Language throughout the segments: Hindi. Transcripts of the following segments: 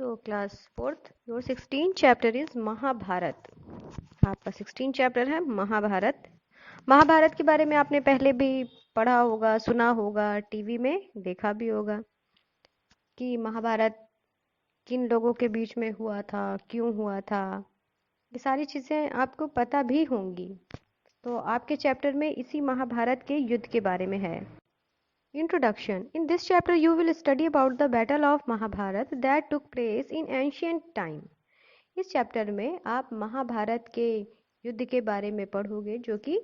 So class fourth, your 16 chapter is Mahabharat. आपका 16 चैप्टर है महाभारत। महाभारत के बारे में आपने पहले भी पढ़ा होगा, सुना होगा, टीवी में देखा भी होगा कि महाभारत किन लोगों के बीच में हुआ था, क्यों हुआ था। ये सारी चीज़ें आपको पता भी होंगी। तो आपके चैप्टर में इसी महाभारत के युद्ध के बारे में है। Introduction. In this chapter you will study about the battle of Mahabharat that took place in ancient time. इस चैप्टर में आप महाभारत के युद्ध के बारे में पढ़ोगे जो कि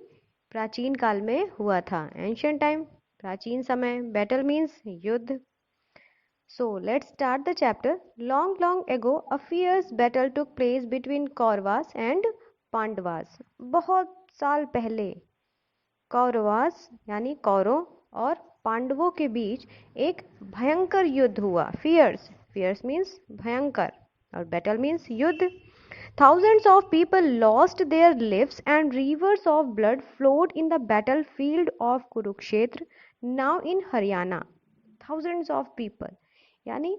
प्राचीन काल में हुआ था। एंशियंट टाइम, प्राचीन समय, बैटल मीन्स युद्ध। So let's start the chapter. Long ago a fierce battle took place between Kauravas and Pandavas. बहुत साल पहले कौरवास यानी कौरव और पांडवों के बीच एक भयंकर युद्ध हुआ। फियर्स मीन्स भयंकर और बैटल मीन्स युद्ध। Thousands of people lost their lives and rivers of blood flowed in the battlefield of Kurukshetra, now in Haryana. Thousands of people यानी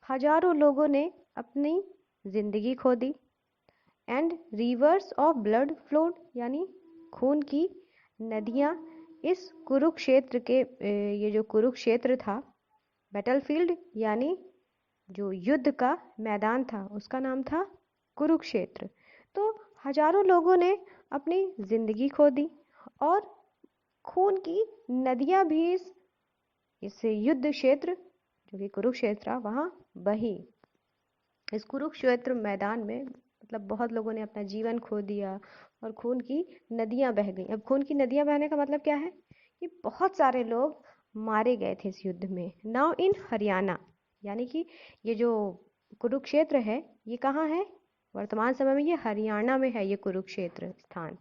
हजारों लोगों ने अपनी जिंदगी खो दी। And rivers of blood flowed यानी खून की नदियाँ इस कुरुक्षेत्र के ये जो कुरुक्षेत्र था, बैटलफील्ड यानी जो युद्ध का मैदान था उसका नाम था कुरुक्षेत्र। तो हजारों लोगों ने अपनी जिंदगी खो दी और खून की नदियाँ भी इस युद्ध क्षेत्र जो कि कुरुक्षेत्र वहाँ बही। इस कुरुक्षेत्र मैदान में मतलब बहुत लोगों ने अपना जीवन खो दिया और खून की नदियां बह गई। अब खून की नदियां बहने का मतलब क्या है कि बहुत सारे लोग मारे गए थे इस युद्ध में। नाउ इन हरियाणा यानी कि ये जो कुरुक्षेत्र है ये कहाँ है? वर्तमान समय में ये हरियाणा में है, ये कुरुक्षेत्र स्थान।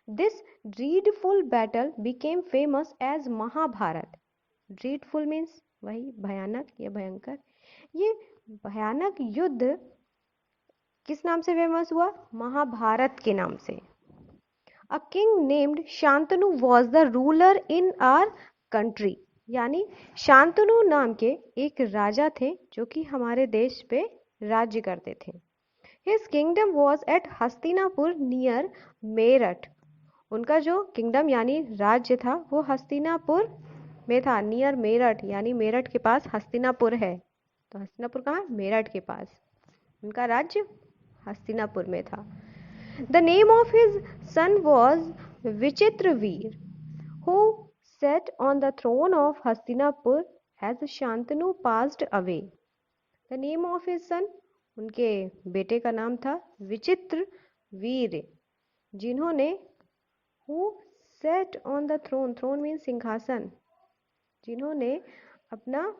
This dreadful battle became famous as Mahabharata. Dreadful means वही भयानक या भयंकर। ये भयानक युद्ध किस नाम से फेमस हुआ? महाभारत के नाम से। A king named Shantanu was the ruler in our country यानी शांतनु नाम के एक राजा थे जो कि हमारे देश पे राज्य करते थे। His kingdom was at Hastinapur near Meerut. उनका जो किंगडम यानी राज्य था वो हस्तिनापुर में था, नियर मेरठ यानी मेरठ के पास हस्तिनापुर है। तो हस्तिनापुर कहाँ? मेरठ के पास उनका राज्य हस्तिनापुर में था। The name of his son was Vichitraveer who set on the throne of Hastinapur as Shantanu passed away. The name of his son, उनके बेटे का नाम था विचित्रवीर, जिन्होंने who set on the throne, throne mean सिंहासन, जिन्होंने अपना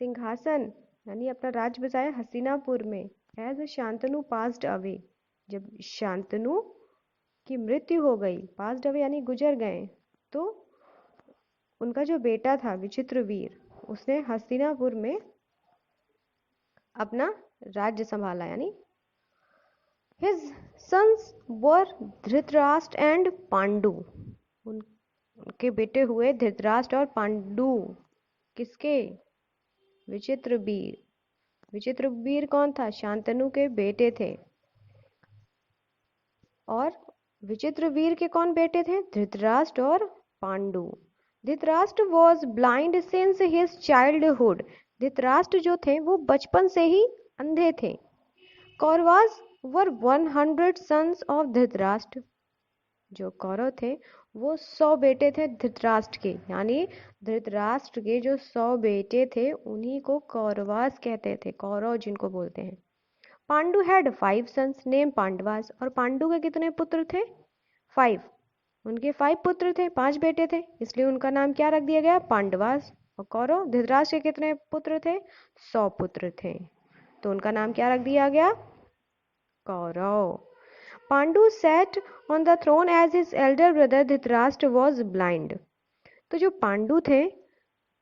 सिंहासन यानी अपना राज्य बसाया हस्तिनापुर में। एज शांतनु पास्ड अवे, जब शांतनु की मृत्यु हो गई, पास्ड अवे यानी गुजर गए, तो उनका जो बेटा था विचित्रवीर उसने हस्तिनापुर में अपना राज्य संभाला। यानी his sons were Dhritarashtra and Pandu. उनके बेटे हुए धृतराष्ट्र और पांडु। किसके? विचित्रवीर। विचित्रवीर कौन था? शांतनु के बेटे थे। और विचित्रवीर के कौन बेटे थे? धृतराष्ट्र और Pandu. Dhritarashtra was blind since his childhood. Dhritarashtra जो थे वो बचपन से ही अंधे थे। कौरवास वर 100 सन्स ऑफ धृतराष्ट्र। जो कौरव थे वो 100 बेटे थे धृतराष्ट्र के, यानी धृतराष्ट्र के जो 100 बेटे थे उन्हीं को कौरवास कहते थे, कौरव जिनको बोलते हैं। Pandu had 5 sons name Pandavas. और पांडु के कितने पुत्र थे? 5। उनके 5 पुत्र थे, 5 बेटे थे, इसलिए उनका नाम क्या रख दिया गया? पांडवास। और कौरव धृतराष्ट्र के कितने पुत्र थे? 100 पुत्र थे, तो उनका नाम क्या रख दिया गया? Kaurava. Pandu sat on the throne as his elder brother Dhritarashtra was blind। तो जो पांडु थे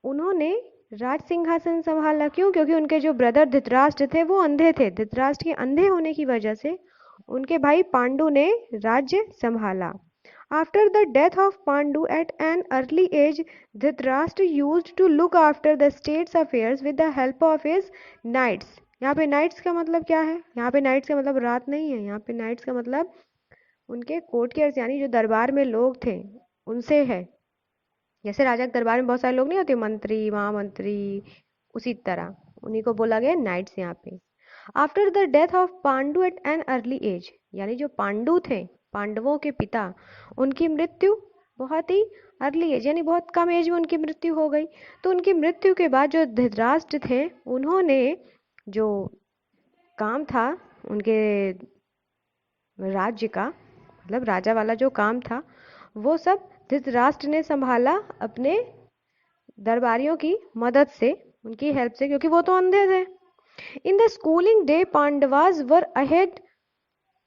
उन्होंने राज सिंहासन संभाला। क्यों? क्योंकि उनके जो ब्रदर धृतराष्ट्र थे वो अंधे थे। धृतराष्ट्र के अंधे होने की वजह से उनके भाई पांडु ने राज्य संभाला। After the death of Pandu at an early age, Dhritarashtra used to look after the state's affairs with the help of his knights यहाँ पे नाइट्स का मतलब क्या है? यहाँ पे नाइट्स का मतलब रात नहीं है, यहाँ पे नाइट्स का मतलब उनके कोर्टियर्स यानी जो दरबार में लोग थे उनसे है। जैसे राजा के दरबार में बहुत सारे लोग नहीं होते, मंत्री, महामंत्री, उसी तरह उन्हीं को बोला गया नाइट्स यहाँ पे। After the death of Pandu at an early age, यानी जो पांडु थे, पांडवों के पिता, उनकी मृत्यु बहुत ही अर्ली एज यानी बहुत कम एज में उनकी मृत्यु हो गई। तो उनकी मृत्यु के बाद जो धृतराष्ट्र थे उन्होंने जो काम था उनके राज्य का, मतलब राजा वाला जो काम था, वो सब धृतराष्ट्र ने संभाला अपने दरबारियों की मदद से, उनकी हेल्प से, क्योंकि वो तो अंधे थे। In the schooling day Pandavas were ahead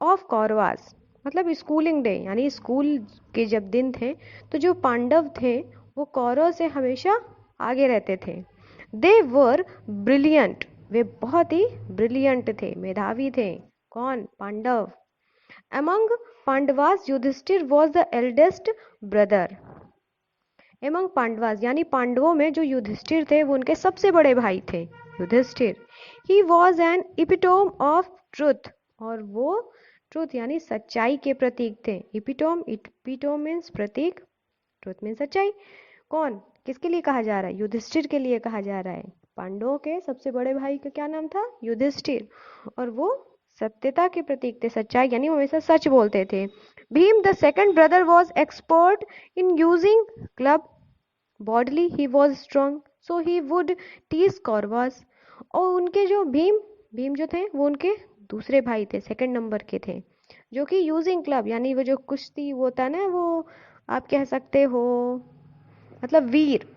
of Kauravas, मतलब स्कूलिंग डे यानी स्कूल के जब दिन थे तो जो पांडव थे वो कौरव से हमेशा आगे रहते थे। दे वर ब्रिलियंट, वे बहुत ही ब्रिलियंट थे, मेधावी थे। कौन? Pandav. Among Pandavas, Yudhishthir was the eldest brother. Among Pandavas यानी पांडवों में जो युधिष्ठिर थे वो उनके सबसे बड़े भाई थे, Yudhishthir. He was an epitome of truth, और वो ट्रुथ यानी सच्चाई के प्रतीक थे। epitome मीन्स प्रतीक, ट्रुथ मीन्स सच्चाई। कौन? किसके लिए कहा जा रहा है? युधिष्ठिर के लिए कहा जा रहा है। पांडवों के सबसे बड़े भाई का क्या नाम था? युधिष्ठिर, और वो सत्यता के प्रतीक थे, सच्चाई यानी वो हमेशा सच बोलते थे। Bhima the second brother was expert in using club, bodily he was strong so he would tease Kauravas. और उनके जो भीम जो थे वो उनके दूसरे भाई थे, सेकंड नंबर के थे, जो कि यूजिंग क्लब यानी वो जो कुश्ती वो होता है ना, वो आप कह सकते हो मतलब वीर,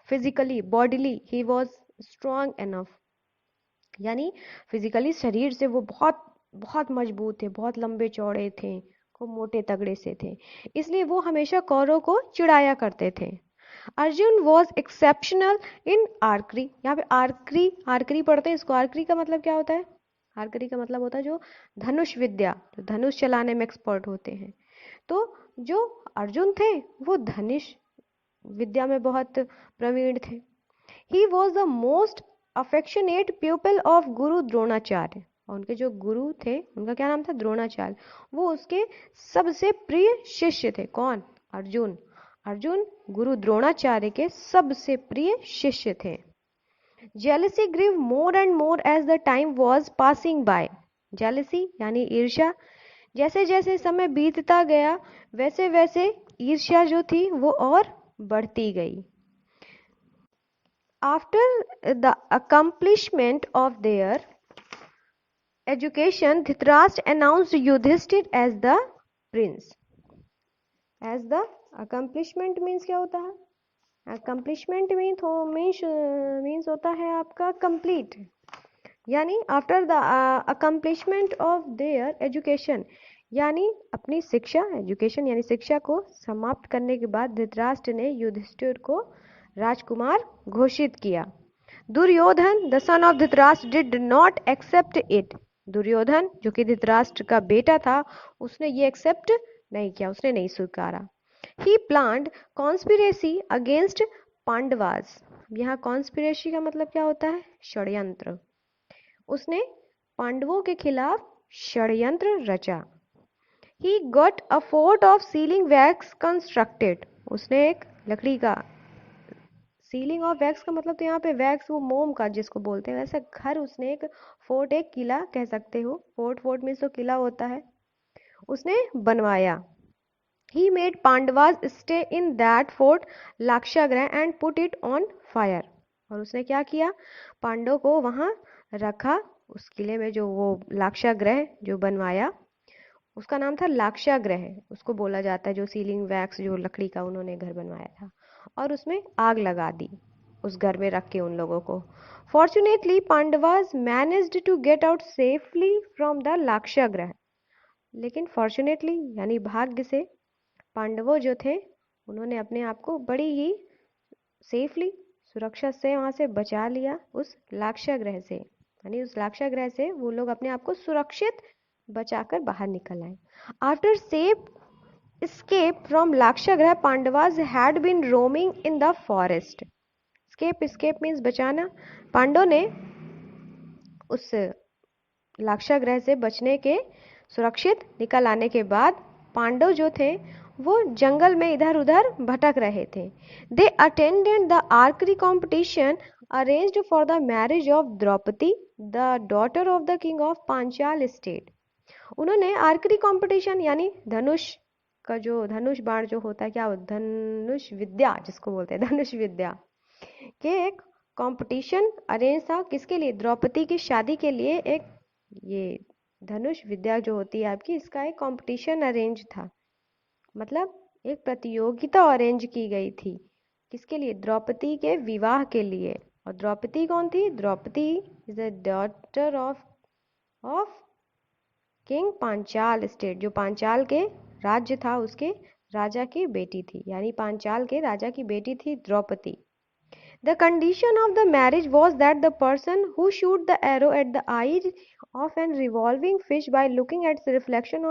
physically bodily he was strong enough, यानी फिजिकली शरीर से वो बहुत बहुत मजबूत थे, बहुत लंबे चौड़े थे, खूब मोटे तगड़े से थे, इसलिए वो हमेशा कौरव को चिढ़ाया करते थे। अर्जुन वॉज एक्सेप्शनल इन आर्करी, यहाँ पे आर्करी आर्करी पढ़ते हैं इसको। आर्करी का मतलब क्या होता है? आर्करी का मतलब होता है जो धनुष विद्या, जो धनुष चलाने में एक्सपर्ट होते हैं। तो जो अर्जुन थे वो धनुष विद्या में बहुत प्रवीण थे। He was the most affectionate pupil of Guru Dronacharya, और उनके जो गुरु थे उनका क्या नाम था? द्रोणाचार्य। वो उसके सबसे प्रिय शिष्य थे। कौन? अर्जुन। अर्जुन गुरु द्रोणाचार्य के सबसे प्रिय शिष्य थे। Jealousy grew more and more as the time was passing by, jealousy यानी ईर्ष्या, जैसे जैसे समय बीतता गया वैसे वैसे ईर्ष्या जो थी वो और बढ़ती गई। After the accomplishment of their education, Dhritarashtra announced Yudhishthir as the prince. As the accomplishment means क्या होता है? Accomplishment means होता है आपका complete, यानी after the accomplishment of their education, यानी अपनी शिक्षा, एजुकेशन यानी शिक्षा को समाप्त करने के बाद धृतराष्ट्र ने युधिष्ठिर को राजकुमार घोषित किया। Duryodhan the son of Dhritarashtra did not accept it, Duryodhan जो कि धृतराष्ट्र का बेटा था उसने ये एक्सेप्ट नहीं किया, उसने नहीं स्वीकारा। ही प्लान्ड कॉन्स्पिरेसी अगेंस्ट पांडवास, यहाँ कॉन्स्पिरेसी का मतलब क्या होता है? षड्यंत्र। उसने पांडवों के खिलाफ षड्यंत्र रचा। He got a fort of sealing wax constructed, उसने एक लकड़ी का, सीलिंग ऑफ वैक्स का मतलब तो यहाँ पे वैक्स वो मोम का जिसको बोलते हैं, वैसे घर उसने एक फोर्ट, एक किला कह सकते हो, फोर्ट मीन्स तो किला होता है, उसने बनवाया। He made Pandavas stay in that fort Lakshagriha and put it on fire, और उसने क्या किया? पांडव को वहां रखा, उस किले में जो वो लाक्षागृह जो बनवाया उसका नाम था लाक्षागृह, उसको बोला जाता है, जो सीलिंग वैक्स जो लकड़ी का उन्होंने घर बनवाया था, और उसमें आग लगा दी उस घर में रख के उन लोगों को। Fortunately Pandavas managed to get out safely from the Lakshagriha, लेकिन फॉर्चुनेटली यानी भाग्य से पांडवों जो थे उन्होंने अपने आप को बड़ी ही सेफली, सुरक्षा से वहां से बचा लिया उस लाक्षागृह से, यानी उस लाक्षागृह से वो लोग अपने आप को सुरक्षित बचाकर बाहर निकल आए। After safe escape from Lakshagriha Pandavas had been roaming in the forest. escape means बचाना। पांडवों ने उस लाक्षागृह से बचने के सुरक्षित निकल आने के बाद पांडव जो थे वो जंगल में इधर उधर भटक रहे थे। They attended the archery competition arranged for the marriage of Draupadi the daughter of the king of Panchal state. उन्होंने आर्करी कंपटीशन यानी धनुष का जो धनुष बाण जो होता है, क्या धनुष विद्या जिसको बोलते हैं, धनुष विद्या के एक कंपटीशन अरेंज था। किसके लिए? द्रौपदी की शादी के लिए एक ये धनुष विद्या जो होती है आपकी, इसका एक कंपटीशन अरेंज था, मतलब एक प्रतियोगिता अरेंज की गई थी। किसके लिए? द्रौपदी के विवाह के लिए। और द्रौपदी कौन थी? Draupadi is the daughter of king Panchal state, जो पांचाल के राज्य था उसके राजा की बेटी थी, यानी पांचाल के राजा की बेटी थी Draupadi. The condition of the marriage was that the person who shoot the arrow at the eye of an revolving fish by looking at its reflection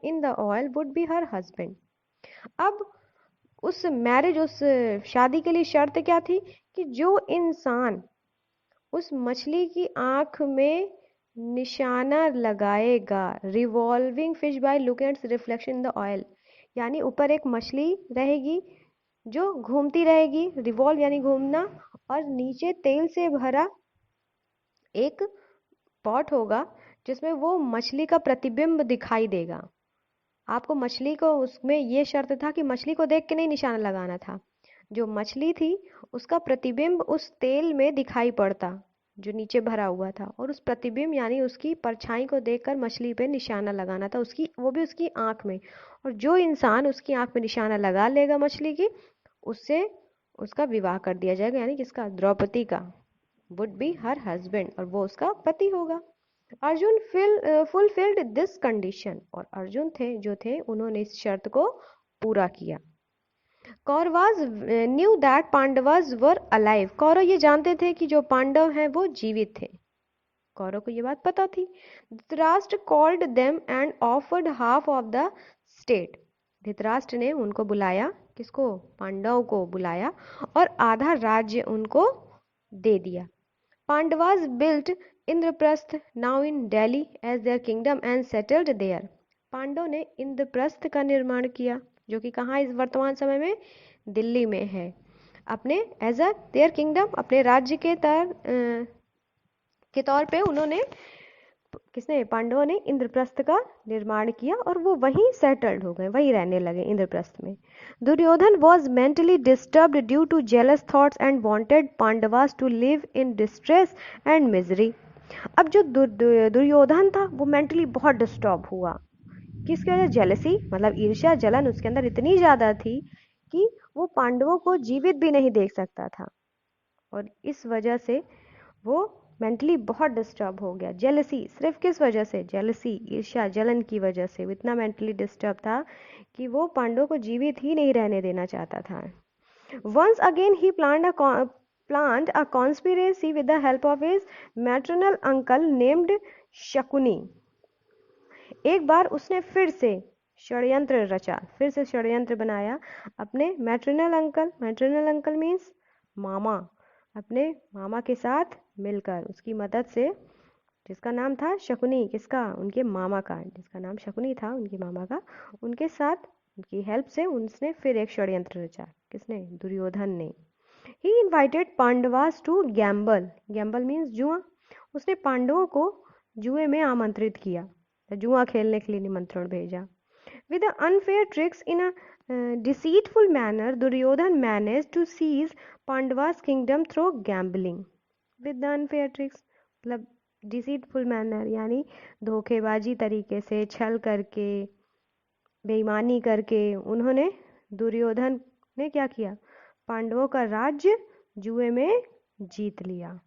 in the oil would be her husband. अब उस मैरिज, उस शादी के लिए शर्त क्या थी कि जो इंसान उस मछली की आंख में निशाना लगाएगा, revolving fish by looking at its reflection in the oil, यानी ऊपर एक मछली रहेगी जो घूमती रहेगी, रिवॉल्व यानी घूमना, और नीचे तेल से भरा एक पॉट होगा जिसमें वो मछली का प्रतिबिंब दिखाई देगा। आपको मछली को, उसमें ये शर्त था कि मछली को देख के नहीं निशाना लगाना था, जो मछली थी उसका प्रतिबिंब उस तेल में दिखाई पड़ता जो नीचे भरा हुआ था, और उस प्रतिबिंब यानी उसकी परछाई को देखकर मछली पे निशाना लगाना था, उसकी, वो भी उसकी आंख में। और जो इंसान उसकी आंख में निशाना लगा लेगा मछली की, उससे उसका विवाह कर दिया जाएगा, यानी किसका? द्रौपदी का। वुड बी हर हस्बैंड, और वो उसका पति होगा। अर्जुन फुलफिल्ड दिस कंडीशन, और अर्जुन थे जो थे उन्होंने इस शर्त को पूरा किया। Kauravas knew that Pandavas were alive, Kaurav ये जानते थे कि जो पांडव हैं वो जीवित थे, कौरव को ये बात पता थी। Dhritarashtra called them and offered half of the state, Dhritarashtra ने उनको बुलाया, किसको? पांडव को बुलाया, और आधा राज्य उनको दे दिया। Pandavas built Indraprastha now in Delhi as their kingdom and settled there, Pandav ने इंद्रप्रस्थ का निर्माण किया, जो कि कहाँ इस वर्तमान समय में? दिल्ली में है, अपने एज अ देयर किंगडम, अपने राज्य के तौर पे उन्होंने, किसने? पांडवों ने इंद्रप्रस्थ का निर्माण किया, और वो वहीं सेटल्ड हो गए, वहीं रहने लगे इंद्रप्रस्थ में। Duryodhan was mentally disturbed due to jealous thoughts and wanted Pandavas to live in distress and misery. अब जो दुर्योधन था वो मेंटली बहुत डिस्टर्ब हुआ, किसकी वजह? जेलसी, मतलब ईर्ष्या, जलन उसके अंदर इतनी ज्यादा थी कि वो पांडवों को जीवित भी नहीं देख सकता था, और इस वजह से वो मेंटली बहुत डिस्टर्ब हो गया। जेलसी, सिर्फ किस वजह से? जेलसी, ईर्ष्या, जलन की वजह से वो इतना मेंटली डिस्टर्ब था कि वो पांडवों को जीवित ही नहीं रहने देना चाहता था। Once again he planned a conspiracy with the help of his maternal uncle named Shakuni. एक बार उसने फिर से षड्यंत्र रचा, फिर से षड्यंत्र बनाया अपने मैटरनल अंकल मीन्स मामा, अपने मामा के साथ मिलकर, उसकी मदद से, जिसका नाम था शकुनी, किसका? उनके मामा का, जिसका नाम शकुनी था उनके मामा का, उनके साथ, उनकी हेल्प से उसने फिर एक षड्यंत्र रचा। किसने? दुर्योधन ने। He invited Pandavas to gamble, gamble means जुआ, उसने पांडवों को जुए में आमंत्रित किया, जुआ खेलने के लिए निमंत्रण भेजा। With the unfair tricks in a deceitful manner, Duryodhan managed to seize Pandava's kingdom through gambling. With the unfair tricks, मतलब deceitful manner यानी धोखेबाजी तरीके से, छल करके, बेईमानी करके, उन्होंने, दुर्योधन ने क्या किया? पांडवों का राज्य जुए में जीत लिया।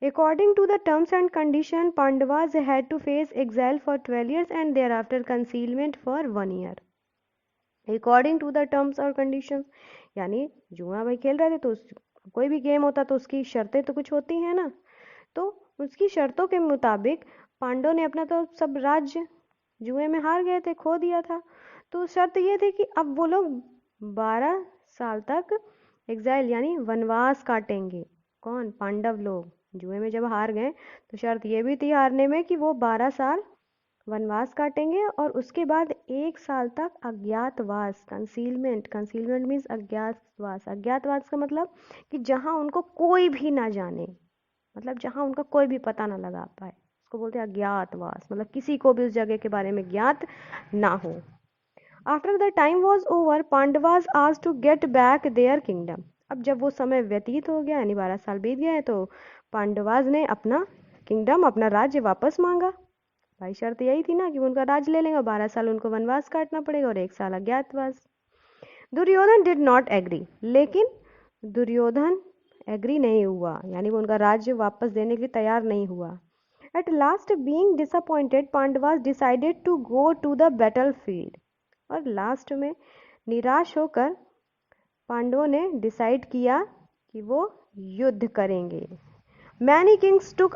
According to the terms and conditions, Pandavas had to face exile for 12 years and thereafter concealment for 1 year. According to the terms और conditions, यानी जुआ भाई खेल रहे थे तो कोई भी गेम होता तो उसकी शर्तें तो कुछ होती हैं ना, तो उसकी शर्तों के मुताबिक पांडव ने अपना तो सब राज्य जुए में हार गए थे, खो दिया था, तो शर्त ये थी कि अब वो लोग 12 साल तक एग्जाइल यानी वनवास काटेंगे। कौन? पांडव लोग जुए में जब हार गए तो शर्त ये भी थी हारने में कि वो 12 साल वनवास काटेंगे और उसके बाद 1 साल तक अज्ञातवास, कंसीलमेंट मीन्स अज्ञातवास। अज्ञातवास का मतलब कि जहाँ उनको कोई भी ना जाने, मतलब जहाँ उनका कोई भी पता ना लगा पाए, उसको बोलते हैं अज्ञातवास। मतलब किसी को भी उस जगह के बारे में ज्ञात ना हो। After the time was over, Pandavas asked to get back their kingdom. अब जब वो समय व्यतीत हो गया, यानी 12 साल बीत गए, तो पांडवास ने अपना किंगडम, अपना राज्य वापस मांगा। भाई शर्त यही थी ना कि उनका राज ले लेंगे, 12 साल उनको वनवास काटना पड़ेगा और 1 साल अज्ञातवास। दुर्योधन डिड नॉट एग्री, लेकिन दुर्योधन एग्री नहीं हुआ, यानी वो उनका राज्य वापस देने के लिए तैयार नहीं हुआ। At last being disappointed, Pandavas decided to go to the battle field. और लास्ट में निराश होकर पांडवों ने डिसाइड किया कि वो युद्ध करेंगे। Many Kings took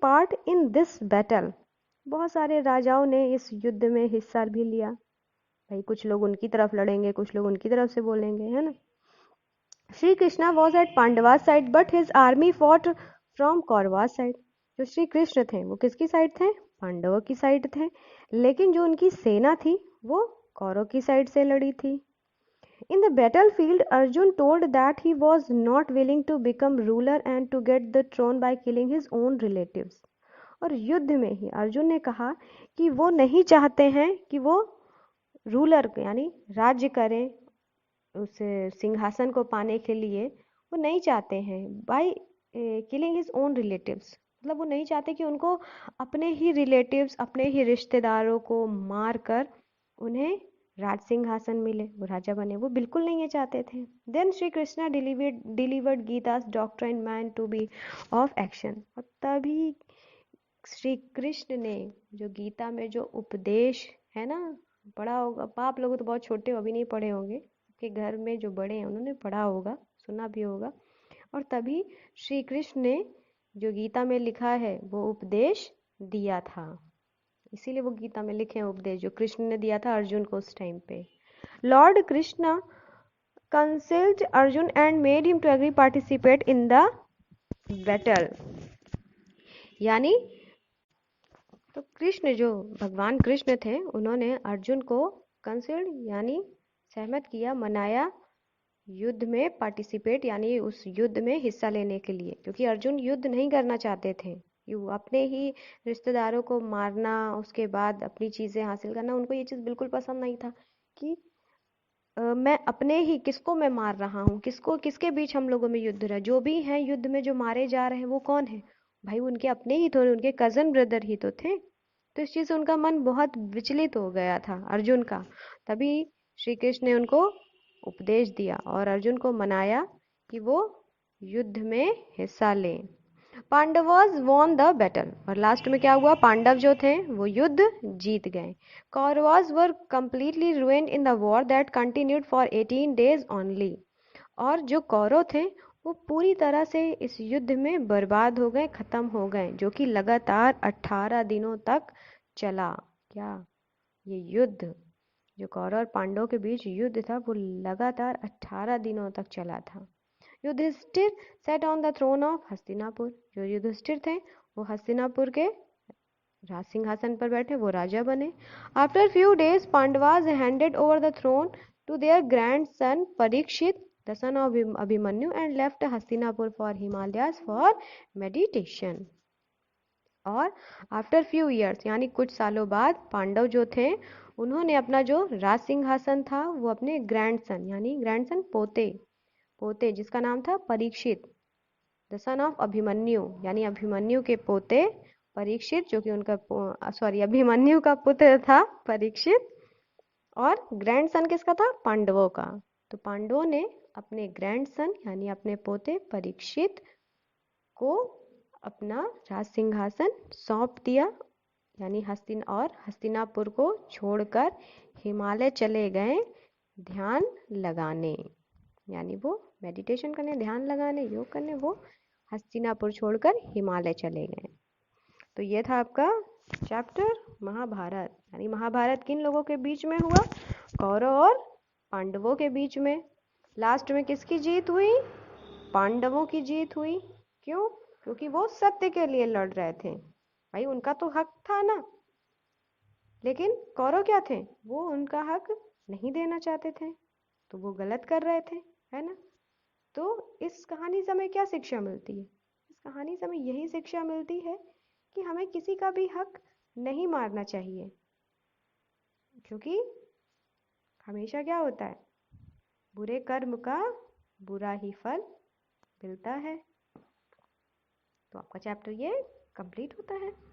part in this battle. बहुत सारे राजाओं ने इस युद्ध में हिस्सा भी लिया। भाई कुछ लोग उनकी तरफ लड़ेंगे, कुछ लोग उनकी तरफ से बोलेंगे, है ना। Shri Krishna was at Pandavas side but his army fought from Kauravas side. जो श्री कृष्ण थे वो किसकी साइड थे? पांडवों की साइड थे, लेकिन जो उनकी सेना थी वो कौरव की साइड से लड़ी थी। In the battlefield, Arjun told that he was not willing to become ruler and to get the throne by killing his own relatives. और युद्ध में ही अर्जुन ने कहा कि वो नहीं चाहते हैं कि वो रूलर यानी राज्य करें, उस सिंहासन को पाने के लिए वो नहीं चाहते हैं by killing his own relatives. मतलब वो नहीं चाहते कि उनको अपने ही रिलेटिव्स, अपने ही रिश्तेदारों को मार कर उन्हें राज सिंहासन मिले, वो राजा बने, वो बिल्कुल नहीं ये चाहते थे। Then Shri Krishna delivered Gita's doctrine man to be of action. और तभी श्री कृष्ण ने जो गीता में जो उपदेश है ना, पढ़ा होगा आप लोग तो बहुत छोटे हो, अभी नहीं पढ़े होंगे, के घर में जो बड़े हैं उन्होंने पढ़ा होगा, सुना भी होगा। और तभी श्री कृष्ण ने जो गीता में लिखा है वो उपदेश दिया था, इसीलिए वो गीता में लिखे हैं उपदेश जो कृष्ण ने दिया था अर्जुन को उस टाइम पे। Lord Krishna consult Arjun and made him to agree participate in the battle. यानी तो कृष्ण, जो भगवान कृष्ण थे, उन्होंने अर्जुन को कंसल्ट यानी सहमत किया, मनाया युद्ध में पार्टिसिपेट यानी उस युद्ध में हिस्सा लेने के लिए, क्योंकि अर्जुन युद्ध नहीं करना चाहते थे। अपने ही रिश्तेदारों को मारना, उसके बाद अपनी चीजें हासिल करना, उनको ये चीज बिल्कुल पसंद नहीं था कि मैं अपने ही किसको मैं मार रहा हूँ, किसके बीच हम लोगों में युद्ध रहा। जो भी हैं युद्ध में जो मारे जा रहे हैं वो कौन है? भाई उनके अपने ही तो, उनके कजन ब्रदर ही तो थे। तो इस चीज से उनका मन बहुत विचलित हो गया था अर्जुन का। तभी श्री कृष्ण ने उनको उपदेश दिया और अर्जुन को मनाया कि वो युद्ध में हिस्सा लें। Pandavas won the battle. और लास्ट में क्या हुआ? पांडव जो थे वो युद्ध जीत गए। Kauravas were completely ruined in the war that continued for 18 days only. और जो कौरव थे वो पूरी तरह से इस युद्ध में बर्बाद हो गए, खत्म हो गए, जो कि लगातार 18 दिनों तक चला। क्या ये युद्ध जो कौरव और पांडवों के बीच युद्ध था वो लगातार 18 दिनों तक चला था। Yudhishthir set on the throne of Hastinapur. जो युधिष्ठिर थे वो हस्तिनापुर के राज सिंहासन पर बैठे, वो राजा बने। After few days Pandavas handed over the throne to their grandson Parikshit the son of Abhimanyu and left Hastinapur for Himalayas for meditation. और आफ्टर फ्यू ईयर्स यानी कुछ सालों बाद पांडव जो थे उन्होंने अपना जो राज सिंहासन था वो अपने ग्रैंडसन यानी ग्रैंडसन पोते जिसका नाम था Parikshit, the son of Abhimanyu यानी अभिमन्यु के पोते परीक्षित, जो कि उनका अभिमन्यु का पुत्र था परीक्षित, और ग्रैंडसन किसका था? पांडवों का। तो पांडवों ने अपने ग्रैंडसन यानी अपने पोते परीक्षित को अपना राज सिंहासन सौंप दिया, यानी हस्तिनापुर को छोड़कर हिमालय चले गए ध्यान लगाने, यानी वो मेडिटेशन करने, ध्यान लगाने, योग करने, वो हस्तिनापुर छोड़कर हिमालय चले गए। तो ये था आपका चैप्टर महाभारत। यानी महाभारत किन लोगों के बीच में हुआ? कौरव और पांडवों के बीच में। लास्ट में किसकी जीत हुई? पांडवों की जीत हुई। क्यों? क्योंकि वो सत्य के लिए लड़ रहे थे। भाई उनका तो हक था ना। लेकिन कौरव क्या थे? वो उनका हक नहीं देना चाहते थे, तो वो गलत कर रहे थे, है ना। तो इस कहानी से हमें क्या शिक्षा मिलती है? इस कहानी से हमें यही शिक्षा मिलती है कि हमें किसी का भी हक नहीं मारना चाहिए, क्योंकि हमेशा क्या होता है, बुरे कर्म का बुरा ही फल मिलता है। तो आपका चैप्टर ये कंप्लीट होता है।